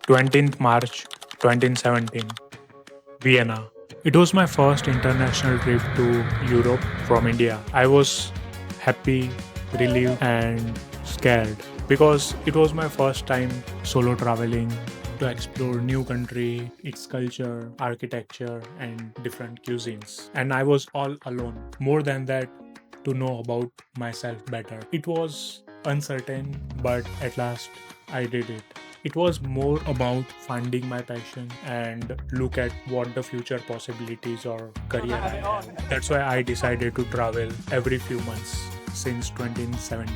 20th March 2017, Vienna. It was my first international trip to Europe from India. I was happy, relieved, and scared because it was my first time solo traveling to explore new country, its culture, architecture, and different cuisines. And I was all alone. More than that, to know about myself better. It was uncertain, but at last I did it. It was more about finding my passion and look at what the future possibilities or career I have. That's why I decided to travel every few months since 2017.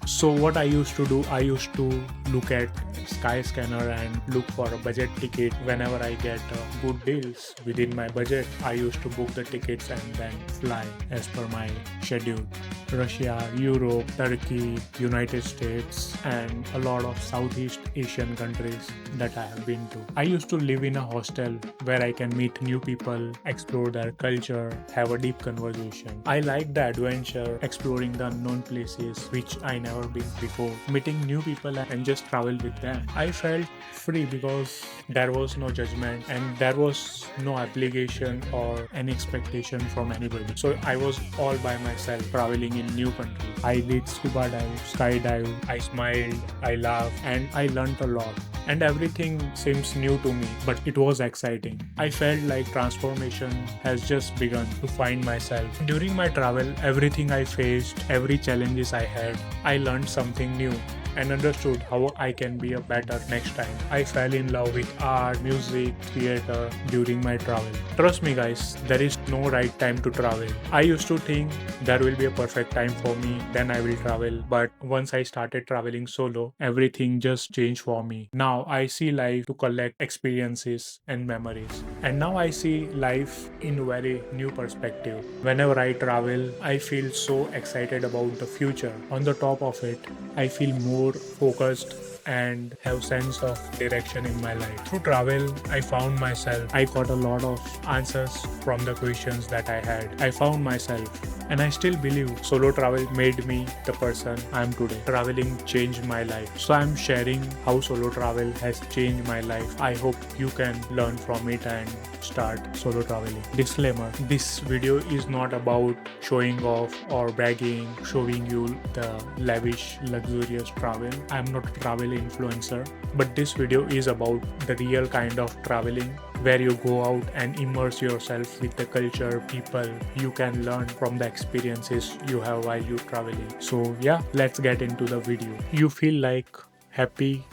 So what I used to do, I used to look at Skyscanner and look for a budget ticket. Whenever I get good deals within my budget, I used to book the tickets and then fly as per my schedule. Russia, Europe, Turkey, United States, and a lot of Southeast Asian countries that I have been to. I used to live in a hostel where I can meet new people, explore their culture, have a deep conversation. I like the adventure, exploring the unknown places which I never been before, meeting new people and just travel with them. I felt free because there was no judgment and there was no obligation or any expectation from anybody. So I was all by myself traveling in new country. I did scuba dive, skydive, I smiled, I laughed, and I learned a lot. And everything seems new to me, but it was exciting. I felt like transformation has just begun to find myself. During my travel, everything I faced, every challenges I had, I learned something new and understood how I can be a better next time. I fell in love with art, music, theater during my travel. Trust me guys, there is no right time to travel. I used to think there will be a perfect time for me, then I will travel. But once I started traveling solo, everything just changed for me. Now I see life to collect experiences and memories. And now I see life in very new perspective. Whenever I travel, I feel so excited about the future. On the top of it, I feel more focused and have sense of direction in my life. Through travel, I found myself. I got a lot of answers from the questions that I had. I found myself and I still believe solo travel made me the person I am today. Traveling changed my life. So I'm sharing how solo travel has changed my life. I hope you can learn from it and start solo traveling. Disclaimer, this video is not about showing off or bragging, showing you the lavish, luxurious travel. I'm not a travel influencer, but this video is about the real kind of traveling where you go out and immerse yourself with the culture, people. You can learn from the experiences you have while you traveling. So yeah, let's get into the video. You feel like happy,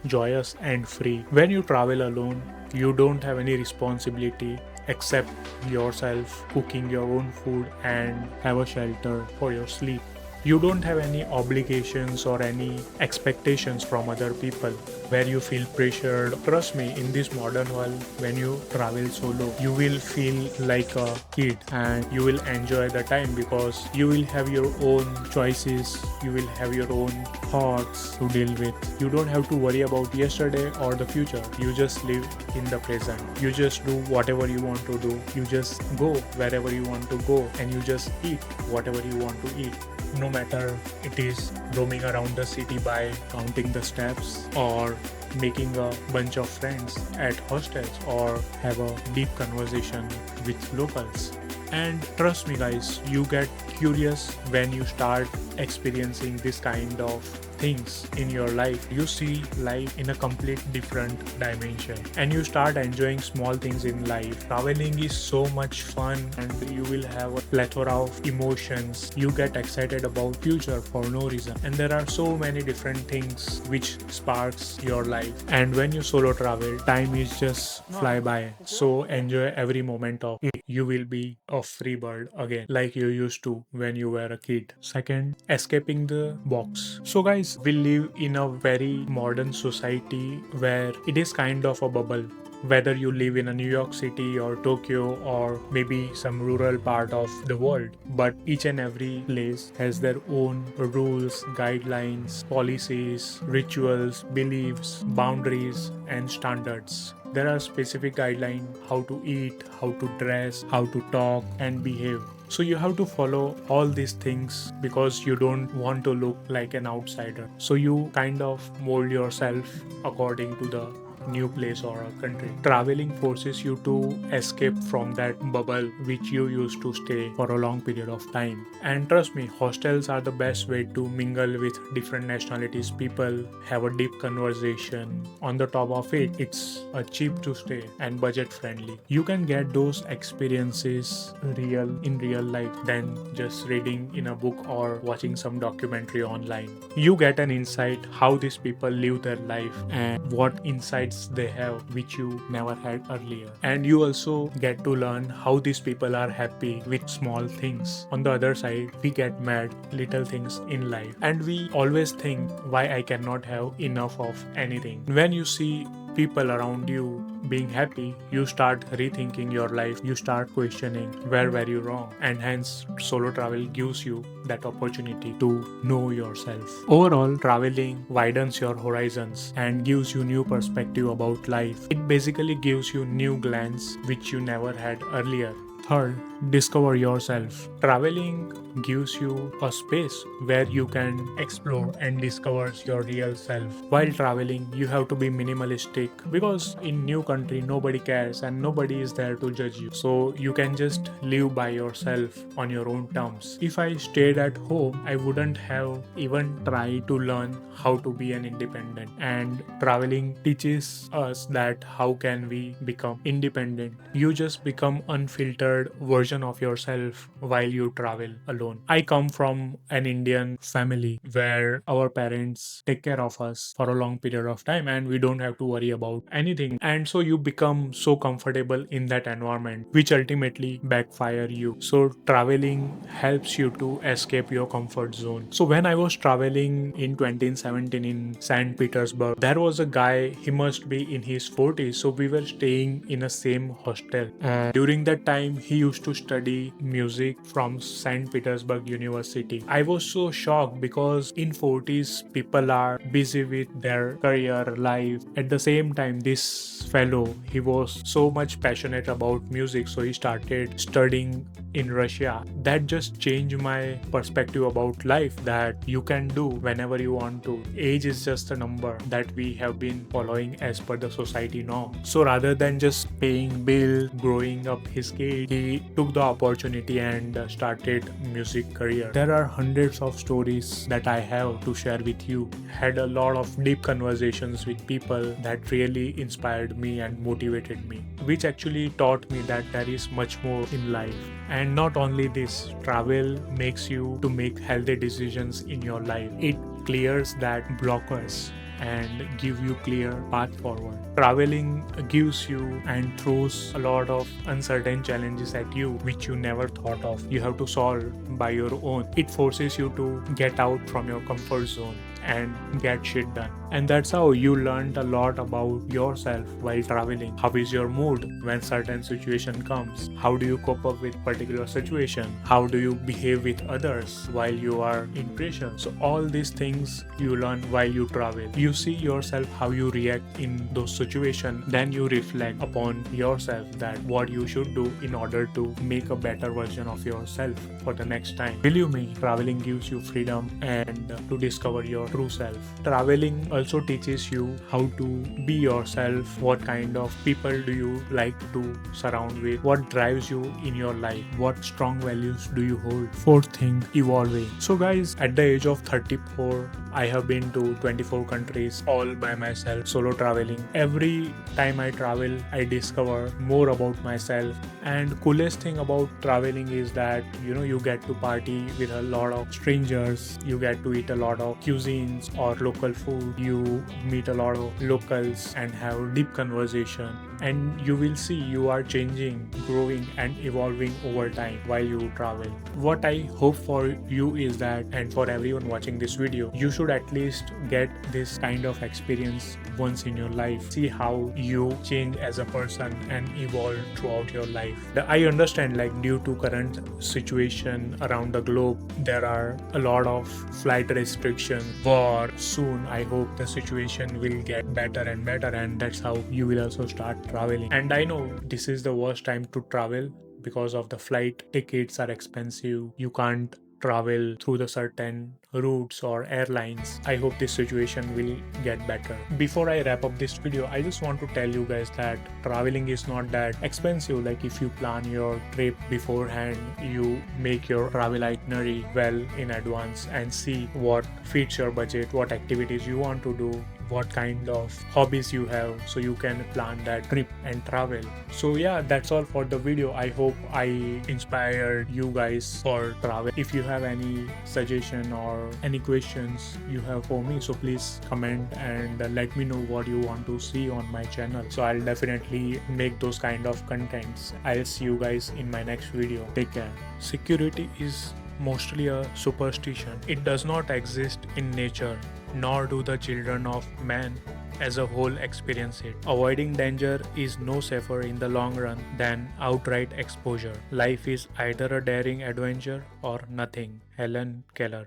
joyous and free. When you travel alone, you don't have any responsibility except yourself, cooking your own food and have a shelter for your sleep. You don't have any obligations or any expectations from other people where you feel pressured. Trust me, in this modern world, when you travel solo, you will feel like a kid and you will enjoy the time because you will have your own choices, you will have your own thoughts to deal with. You don't have to worry about yesterday or the future. You just live in the present. You just do whatever you want to do. You just go wherever you want to go and you just eat whatever you want to eat. No matter it is roaming around the city by counting the steps or making a bunch of friends at hostels or have a deep conversation with locals. And trust me guys, you get curious when you start experiencing this kind of things in your life. You see life in a complete different dimension and you start enjoying small things in life. Traveling is so much fun and you will have a plethora of emotions. You get excited about future for no reason and there are so many different things which sparks your life. And when you solo travel, time is just fly by. So enjoy every moment of it. You will be a free bird again like you used to when you were a kid. Second, escaping the box. So guys, we live in a very modern society where it is kind of a bubble. Whether you live in a New York City or Tokyo or maybe some rural part of the world, but each and every place has their own rules, guidelines, policies, rituals, beliefs, boundaries and standards. There are specific guidelines how to eat, how to dress, how to talk and behave. So you have to follow all these things because you don't want to look like an outsider. So you kind of mold yourself according to the new place or a country. Traveling forces you to escape from that bubble which you used to stay for a long period of time. And trust me, hostels are the best way to mingle with different nationalities people, have a deep conversation. On the top of it, it's cheap to stay and budget friendly. You can get those experiences in real life than just reading in a book or watching some documentary online. You get an insight how these people live their life and what insights they have which you never had earlier. And you also get to learn how these people are happy with small things. On the other side, we get mad little things in life and we always think why I cannot have enough of anything. When you see people around you being happy, you start rethinking your life, you start questioning where were you wrong, and hence solo travel gives you that opportunity to know yourself. Overall, traveling widens your horizons and gives you new perspective about life. It basically gives you new glance which you never had earlier. Third, discover yourself. Traveling gives you a space where you can explore and discover your real self. While traveling, you have to be minimalistic because in new country nobody cares and nobody is there to judge you. So you can just live by yourself on your own terms. If I stayed at home, I wouldn't have even tried to learn how to be an independent. And traveling teaches us that how can we become independent. You just become unfiltered version of yourself while you travel alone. I come from an Indian family where our parents take care of us for a long period of time and we don't have to worry about anything. And so you become so comfortable in that environment, which ultimately backfire you. So traveling helps you to escape your comfort zone. So when I was traveling in 2017 in St. Petersburg, there was a guy, he must be in his 40s. So we were staying in a same hostel. And during that time, he used to study music from St. Petersburg University. I was so shocked because in 40s people are busy with their career life. At the same time, this fellow, he was so much passionate about music, so he started studying in Russia. That just changed my perspective about life, that you can do whenever you want to. Age is just a number that we have been following as per the society norm. So rather than just paying bill, growing up his kid, he took the opportunity and started music career. There are hundreds of stories that I have to share with you. Had a lot of deep conversations with people that really inspired me and motivated me, which actually taught me that there is much more in life. And not only this, travel makes you to make healthy decisions in your life. It clears that blockers and give you clear path forward. Traveling gives you and throws a lot of uncertain challenges at you which you never thought of. You have to solve by your own. It forces you to get out from your comfort zone and get shit done. And that's how you learned a lot about yourself while traveling. How is your mood when certain situation comes? How do you cope up with particular situation? How do you behave with others while you are in pressure? So all these things you learn while you travel. You see yourself how you react in those situations, then you reflect upon yourself that what you should do in order to make a better version of yourself for the next time. Believe me, traveling gives you freedom and to discover your true self. Traveling also teaches you how to be yourself. What kind of people do you like to surround with? What drives you in your life? What strong values do you hold? Fourth thing, evolving. So guys, at the age of 34, I have been to 24 countries all by myself, solo traveling. Every time I travel, I discover more about myself. And coolest thing about traveling is that you get to party with a lot of strangers. You get to eat a lot of cuisines or local food. You meet a lot of locals and have deep conversation. And you will see you are changing, growing and evolving over time while you travel. What I hope for you is that, and for everyone watching this video, you should at least get this kind of experience once in your life. See how you change as a person and evolve throughout your life. I understand, like, due to current situation around the globe, there are a lot of flight restrictions, war. Soon I hope the situation will get better and better, and that's how you will also start traveling. And I know this is the worst time to travel because of the flight tickets are expensive. You can't travel through the certain routes or airlines. I hope this situation will get better. Before I wrap up this video, I just want to tell you guys that traveling is not that expensive. Like if you plan your trip beforehand, you make your travel itinerary well in advance and see what fits your budget, what activities you want to do, what kind of hobbies you have, so you can plan that trip and travel. So yeah, that's all for the video. I hope I inspired you guys for travel. If you have any suggestion or any questions you have for me, so please comment and let me know what you want to see on my channel, so I'll definitely make those kind of contents. I'll see you guys in my next video. Take care. Security is mostly a superstition. It does not exist in nature, nor do the children of man as a whole experience it. Avoiding danger is no safer in the long run than outright exposure. Life is either a daring adventure or nothing. Helen Keller.